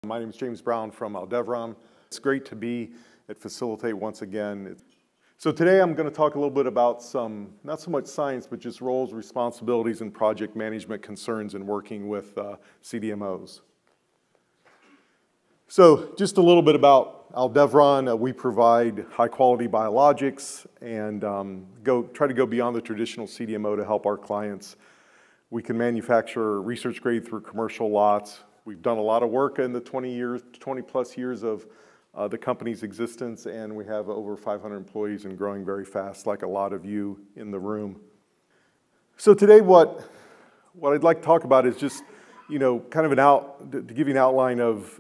My name is James Brown from Aldevron. It's great to be at Phacilitate once again. So today I'm going to talk a little bit about some, not so much science, but just roles, responsibilities, and project management concerns in working with CDMOs. So just a little bit about Aldevron. We provide high-quality biologics and try to go beyond the traditional CDMO to help our clients. We can manufacture research grade through commercial lots. We've done a lot of work in the 20 plus years of the company's existence, and we have over 500 employees and growing very fast, like a lot of you in the room. So today what I'd like to talk about is just, kind of to give you an outline of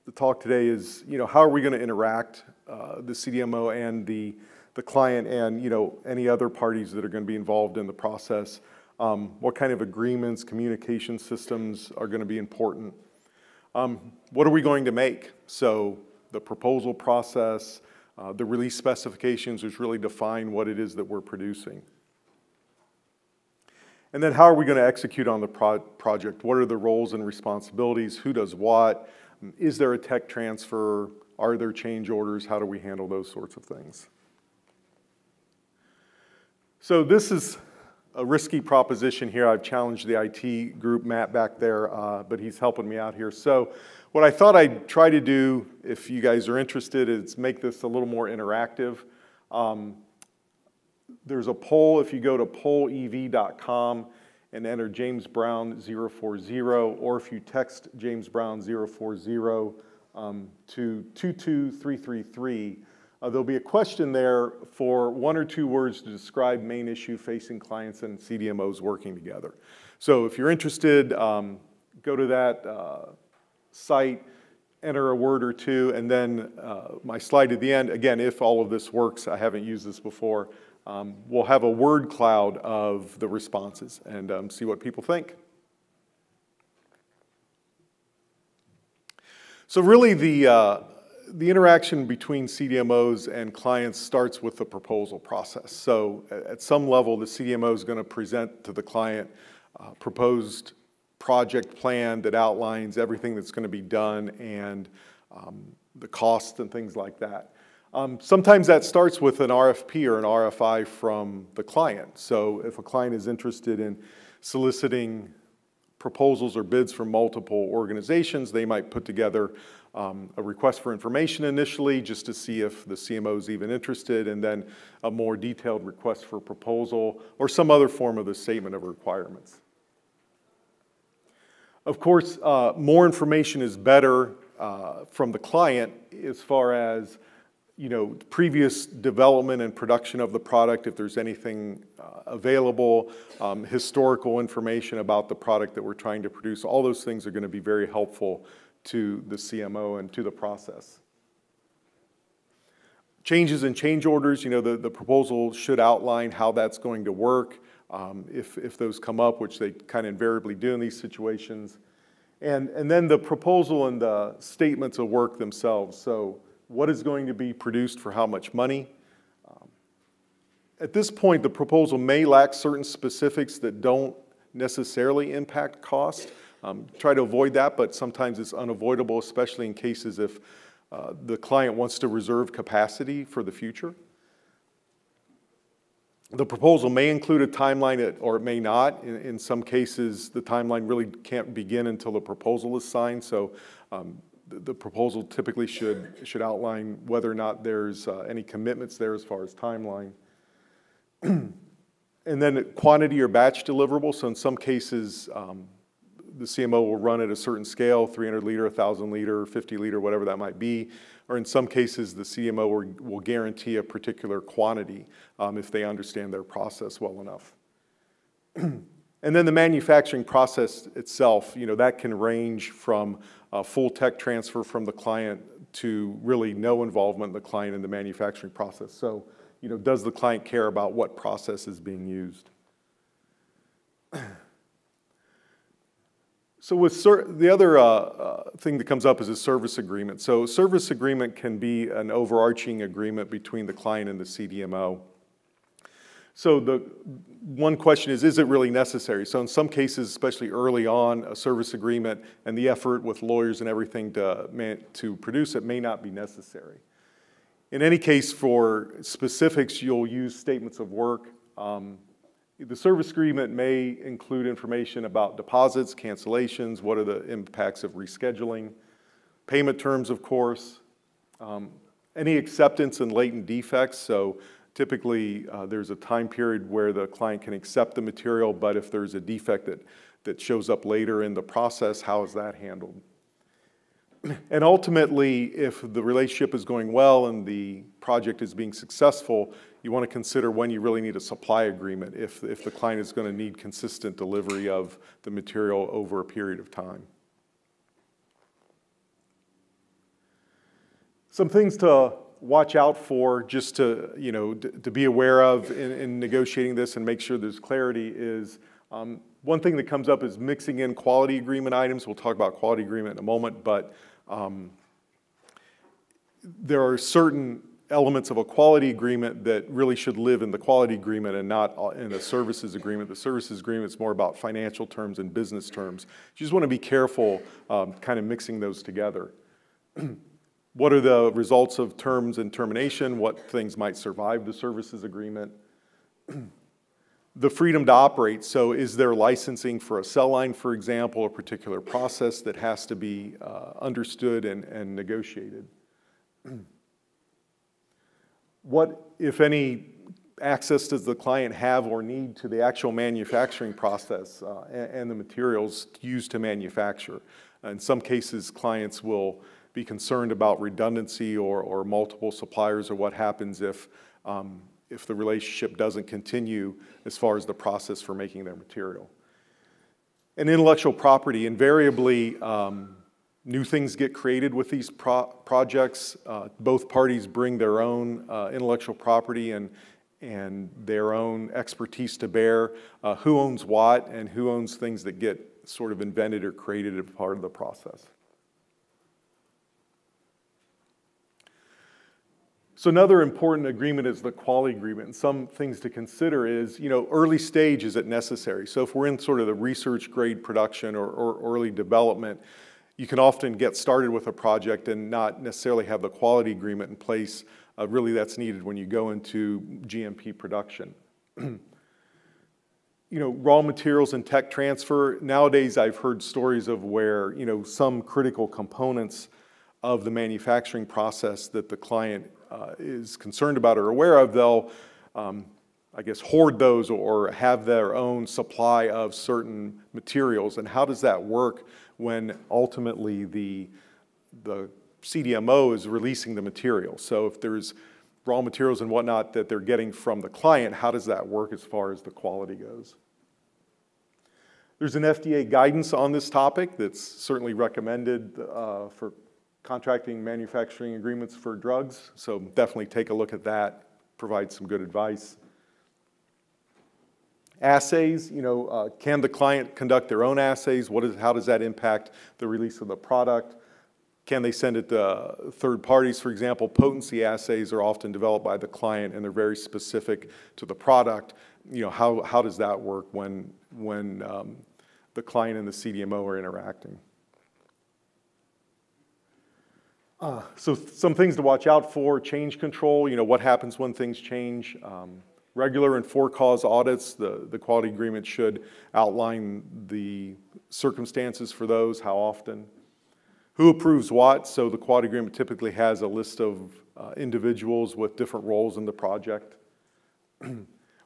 the talk today is, how are we going to interact, the CDMO and the client and, any other parties that are going to be involved in the process. What kind of agreements, communication systems are going to be important? What are we going to make? So the proposal process, the release specifications, which really define what it is that we're producing. And then how are we going to execute on the project? What are the roles and responsibilities? Who does what? Is there a tech transfer? Are there change orders? How do we handle those sorts of things? So this is a risky proposition here. I've challenged the IT group, Matt, back there, but he's helping me out here. So what I thought I'd try to do, if you guys are interested, is make this a little more interactive. There's a poll. If you go to pollev.com and enter James Brown 040, or if you text James Brown 040 to 22333, there'll be a question there for 1 or 2 words to describe main issue facing clients and CDMOs working together. So if you're interested, go to that site, enter a word or two, and then my slide at the end, again, if all of this works, I haven't used this before, we'll have a word cloud of the responses and see what people think. So really the interaction between CDMOs and clients starts with the proposal process. So at some level, the CDMO is going to present to the client a proposed project plan that outlines everything that's going to be done and the costs and things like that. Sometimes that starts with an RFP or an RFI from the client. So if a client is interested in soliciting proposals or bids from multiple organizations, they might put together a request for information initially just to see if the CMO is even interested, and then a more detailed request for proposal or some other form of the statement of requirements. Of course, more information is better from the client as far as previous development and production of the product, if there's anything available, historical information about the product that we're trying to produce. All those things are going to be very helpful to the CMO and to the process. Changes and change orders, the proposal should outline how that's going to work if those come up, which they kind of invariably do in these situations. And then the proposal and the statements of work themselves. So what is going to be produced for how much money? At this point, the proposal may lack certain specifics that don't necessarily impact cost. Try to avoid that, but sometimes it's unavoidable, especially in cases if the client wants to reserve capacity for the future. The proposal may include a timeline, or it may not. In some cases, the timeline really can't begin until the proposal is signed, so the proposal typically should outline whether or not there's any commitments there as far as timeline. And then quantity or batch deliverable. So in some cases, the CMO will run at a certain scale, 300 liter, 1,000 liter, 50 liter, whatever that might be. Or in some cases, the CMO will guarantee a particular quantity if they understand their process well enough. And then the manufacturing process itself, that can range from full tech transfer from the client to really no involvement in the client in the manufacturing process. So, does the client care about what process is being used? So with the other thing that comes up is a service agreement. So a service agreement can be an overarching agreement between the client and the CDMO. So the one question is it really necessary? So in some cases, especially early on, a service agreement and the effort with lawyers and everything to produce it may not be necessary. In any case, for specifics, you'll use statements of work. The service agreement may include information about deposits, cancellations, what are the impacts of rescheduling, payment terms, of course, any acceptance and latent defects. So typically, there's a time period where the client can accept the material, but if there's a defect that shows up later in the process, how is that handled? And ultimately, if the relationship is going well and the project is being successful, you want to consider when you really need a supply agreement if the client is going to need consistent delivery of the material over a period of time. Some things to watch out for, just to be aware of in negotiating this and make sure there's clarity is, one thing that comes up is mixing in quality agreement items. We'll talk about quality agreement in a moment, but there are certain elements of a quality agreement that really should live in the quality agreement and not in a services agreement. The services agreement is more about financial terms and business terms. You just want to be careful kind of mixing those together. What are the results of terms and termination? What things might survive the services agreement? The freedom to operate. So is there licensing for a cell line, for example, a particular process that has to be understood and negotiated? What, if any, access does the client have or need to the actual manufacturing process and the materials used to manufacture? In some cases, clients will be concerned about redundancy or multiple suppliers, or what happens if the relationship doesn't continue as far as the process for making their material. And intellectual property, invariably, new things get created with these projects. Both parties bring their own intellectual property and their own expertise to bear. Who owns what and who owns things that get sort of invented or created as part of the process. So another important agreement is the quality agreement. And some things to consider is, early stage, is it necessary? So if we're in sort of the research grade production or early development, you can often get started with a project and not necessarily have the quality agreement in place. Really, that's needed when you go into GMP production. Raw materials and tech transfer. Nowadays, I've heard stories of where, some critical components of the manufacturing process that the client is concerned about or aware of, they'll, I guess, hoard those or have their own supply of certain materials. And how does that work when ultimately the CDMO is releasing the material? So if there's raw materials and whatnot that they're getting from the client, how does that work as far as the quality goes? There's an FDA guidance on this topic that's certainly recommended for contracting manufacturing agreements for drugs, so definitely take a look at that, provide some good advice. Assays, can the client conduct their own assays? How does that impact the release of the product? Can they send it to third parties? For example, potency assays are often developed by the client and they're very specific to the product. How does that work when the client and the CDMO are interacting? So some things to watch out for: change control, what happens when things change. Regular and for-cause audits, the quality agreement should outline the circumstances for those, how often. Who approves what? So the quality agreement typically has a list of individuals with different roles in the project.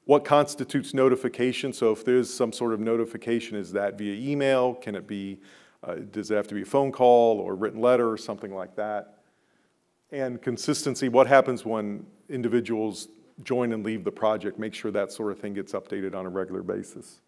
What constitutes notification? So if there's some sort of notification, is that via email? Can it be does it have to be a phone call or a written letter or something like that? And consistency, what happens when individuals join and leave the project? Make sure that sort of thing gets updated on a regular basis.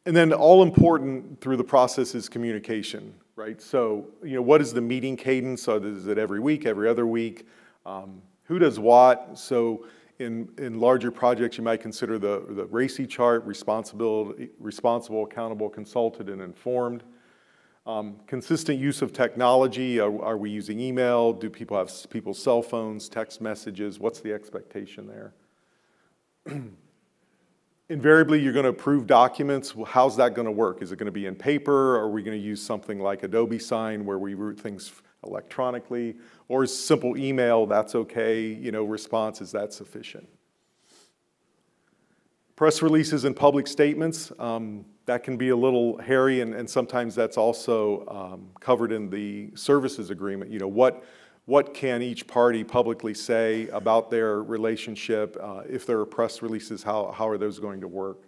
And then all important through the process is communication, right? So, what is the meeting cadence? So is it every week, every other week? Who does what? So in larger projects, you might consider the RACI chart: responsible, accountable, consulted, and informed. Consistent use of technology. Are we using email? Do people have people's cell phones, text messages? What's the expectation there? Invariably, you're going to approve documents. Well, how's that going to work? Is it going to be in paper? Are we going to use something like Adobe Sign where we route things electronically? Or is simple email, that's okay, you know, response, is that sufficient? Press releases and public statements, that can be a little hairy, and sometimes that's also covered in the services agreement. You know, what can each party publicly say about their relationship? If there are press releases, how are those going to work?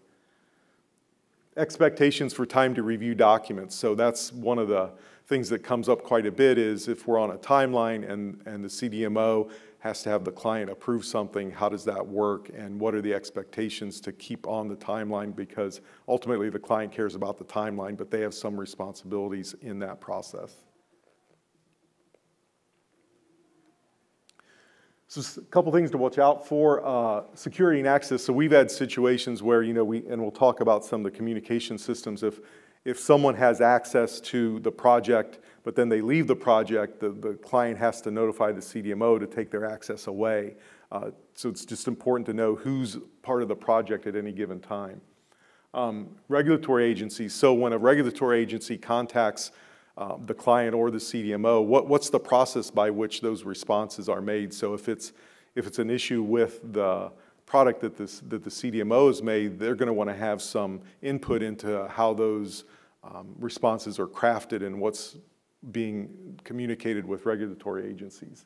Expectations for time to review documents. So that's one of the things that comes up quite a bit is if we're on a timeline and the CDMO has to have the client approve something, how does that work, and what are the expectations to keep on the timeline, because ultimately the client cares about the timeline, but they have some responsibilities in that process. So a couple things to watch out for. Security and access. So we've had situations where, you know, and we'll talk about some of the communication systems. If someone has access to the project, but then they leave the project, the client has to notify the CDMO to take their access away. So it's just important to know who's part of the project at any given time. Regulatory agencies. So when a regulatory agency contacts the client or the CDMO, what's the process by which those responses are made? So if it's an issue with the product that the CDMO has made, they're going to want to have some input into how those responses are crafted and what's being communicated with regulatory agencies.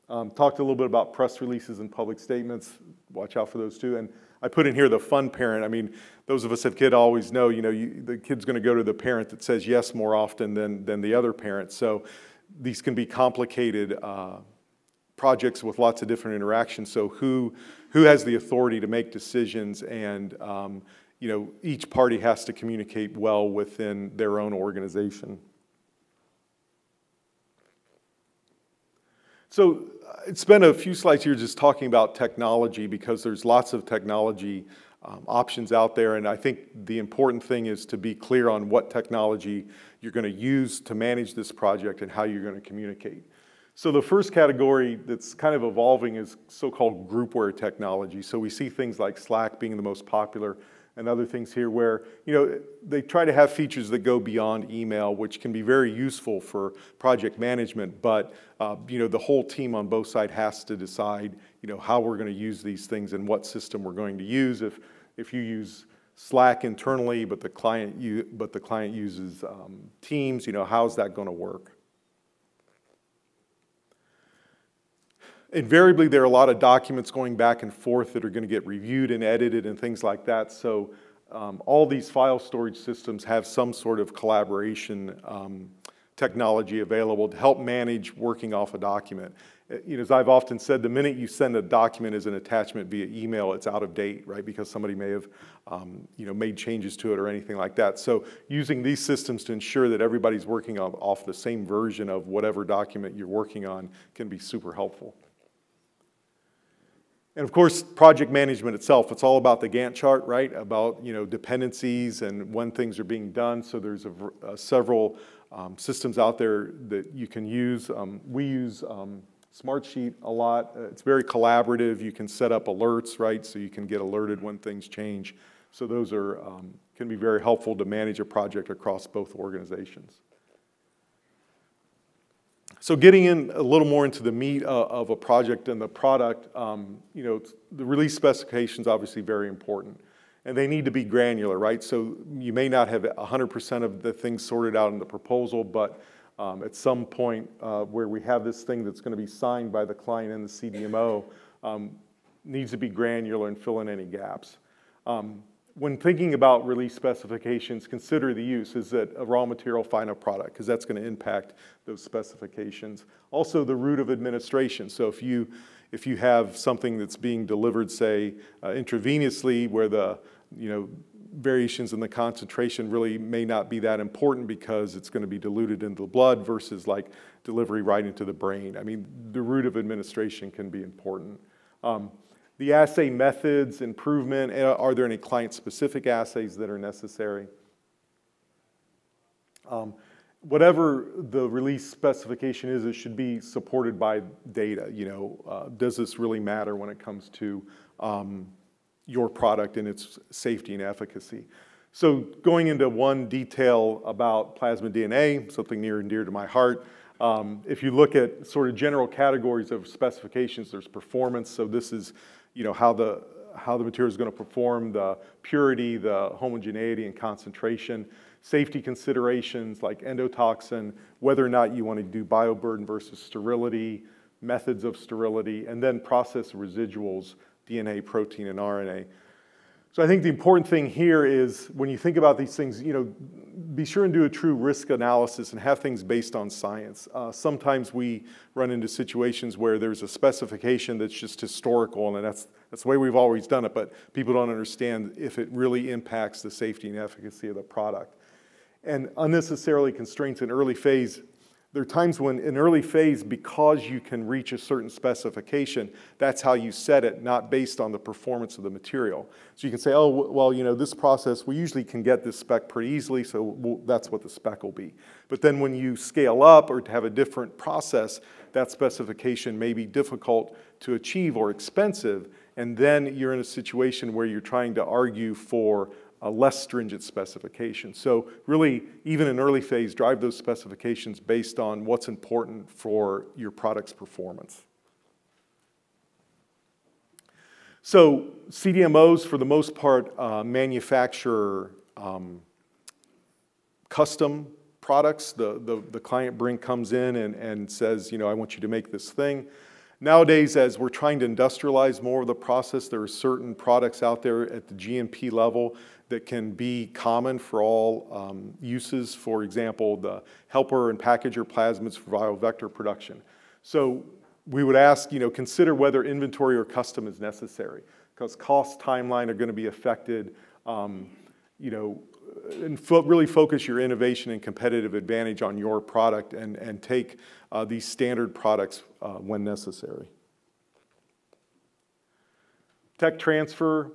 Talked a little bit about press releases and public statements. Watch out for those too. And I put in here the fun parent. I mean, those of us that kid always know, you know, the kid's going to go to the parent that says yes more often than the other parent. So these can be complicated projects with lots of different interactions. So who has the authority to make decisions, and you know, each party has to communicate well within their own organization. So it's been a few slides here just talking about technology, because there's lots of technology options out there, and I think the important thing is to be clear on what technology you're going to use to manage this project and how you're going to communicate. So the first category that's kind of evolving is so-called groupware technology. So we see things like Slack being the most popular, and other things here where, you know, they try to have features that go beyond email, which can be very useful for project management, but you know, the whole team on both sides has to decide, you know, how we're going to use these things and what system we're going to use. If you use Slack internally, but the client uses Teams, you know, how's that going to work? Invariably, there are a lot of documents going back and forth that are going to get reviewed and edited and things like that. So all these file storage systems have some sort of collaboration technology available to help manage working off a document. You know, as I've often said, the minute you send a document as an attachment via email, it's out of date, right? Because somebody may have you know, made changes to it or anything like that. So using these systems to ensure that everybody's working off the same version of whatever document you're working on can be super helpful. And of course, project management itself, it's all about the Gantt chart, right? About, you know, dependencies and when things are being done. So there's several systems out there that you can use. We use Smartsheet a lot. It's very collaborative. You can set up alerts, right? So you can get alerted when things change. So those are, can be very helpful to manage a project across both organizations. So getting in a little more into the meat of a project and the product, you know, the release specification is obviously very important. And they need to be granular, right? So you may not have 100% of the things sorted out in the proposal, but at some point where we have this thing that's going to be signed by the client and the CDMO, needs to be granular and fill in any gaps. When thinking about release specifications, consider the use. Is it a raw material, final product? Because that's going to impact those specifications. Also, the route of administration. So if you have something that's being delivered, say, intravenously, where the, you know, variations in the concentration really may not be that important because it's going to be diluted into the blood versus like delivery right into the brain. I mean, the route of administration can be important. The assay methods, improvement, are there any client-specific assays that are necessary? whatever the release specification is, it should be supported by data. Does this really matter when it comes to your product and its safety and efficacy? So going into one detail about plasmid DNA, something near and dear to my heart, if you look at sort of general categories of specifications, there's performance. So this is, how the material is going to perform, the purity, the homogeneity and concentration, safety considerations like endotoxin, whether or not you want to do bioburden versus sterility, methods of sterility, and then process residuals, DNA, protein, and RNA. So I think the important thing here is when you think about these things, be sure and do a true risk analysis and have things based on science. Sometimes we run into situations where there's a specification that's just historical, and that's the way we've always done it, but people don't understand if it really impacts the safety and efficacy of the product. And unnecessarily constraints in early phase, there are times when in early phase, because you can reach a certain specification, that's how you set it, not based on the performance of the material. So you can say, oh, well, this process, we usually can get this spec pretty easily, so that's what the spec will be. But then when you scale up or to have a different process, that specification may be difficult to achieve or expensive, and then you're in a situation where you're trying to argue for a less stringent specification. So really, even in early phase, drive those specifications based on what's important for your product's performance. So CDMOs, for the most part, manufacture custom products. The client comes in and says, I want you to make this thing. Nowadays, as we're trying to industrialize more of the process, there are certain products out there at the GMP level that can be common for all uses. For example, the helper and packager plasmids for viral vector production. So we would ask, consider whether inventory or custom is necessary, because cost, timeline are going to be affected. And really focus your innovation and competitive advantage on your product and take these standard products when necessary. Tech transfer.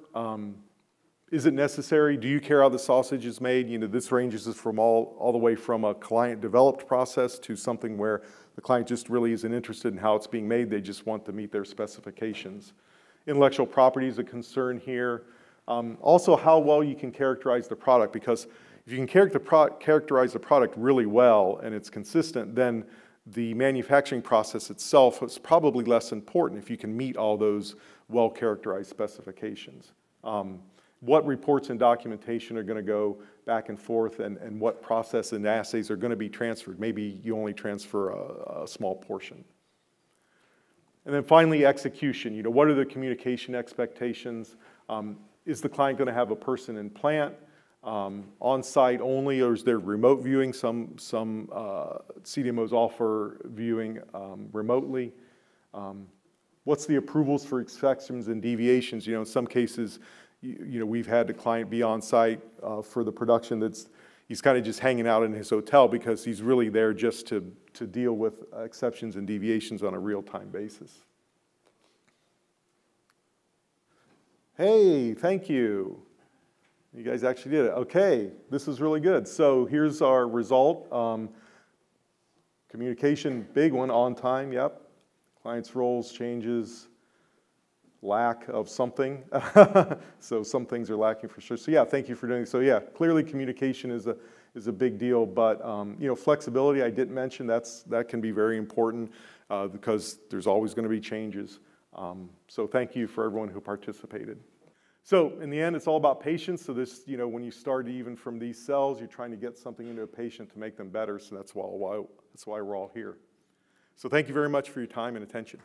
Is it necessary? Do you care how the sausage is made? This ranges from all the way from a client-developed process to something where the client just really isn't interested in how it's being made. They just want to meet their specifications. Intellectual property is a concern here. Also, how well you can characterize the product, because if you can characterize the product really well and it's consistent, then the manufacturing process itself is probably less important if you can meet all those well-characterized specifications. What reports and documentation are going to go back and forth, and what process and assays are going to be transferred. Maybe you only transfer a small portion. And then finally, execution. What are the communication expectations? Is the client going to have a person in plant, on-site only, or is there remote viewing? Some CDMOs offer viewing remotely. What's the approvals for exceptions and deviations? In some cases, we've had the client be on site for the production he's kind of just hanging out in his hotel because he's really there just to deal with exceptions and deviations on a real-time basis. Hey, thank you. You guys actually did it. Okay, this is really good. So here's our result. Communication, big one, on time, yep. Client's roles, changes, lack of something. So some things are lacking for sure. So yeah, thank you for doing it. So yeah, clearly communication is a big deal, but flexibility I didn't mention, that can be very important because there's always going to be changes. So thank you for everyone who participated. So in the end, it's all about patience. So this, when you start even from these cells, you're trying to get something into a patient to make them better. So that's why we're all here. So thank you very much for your time and attention.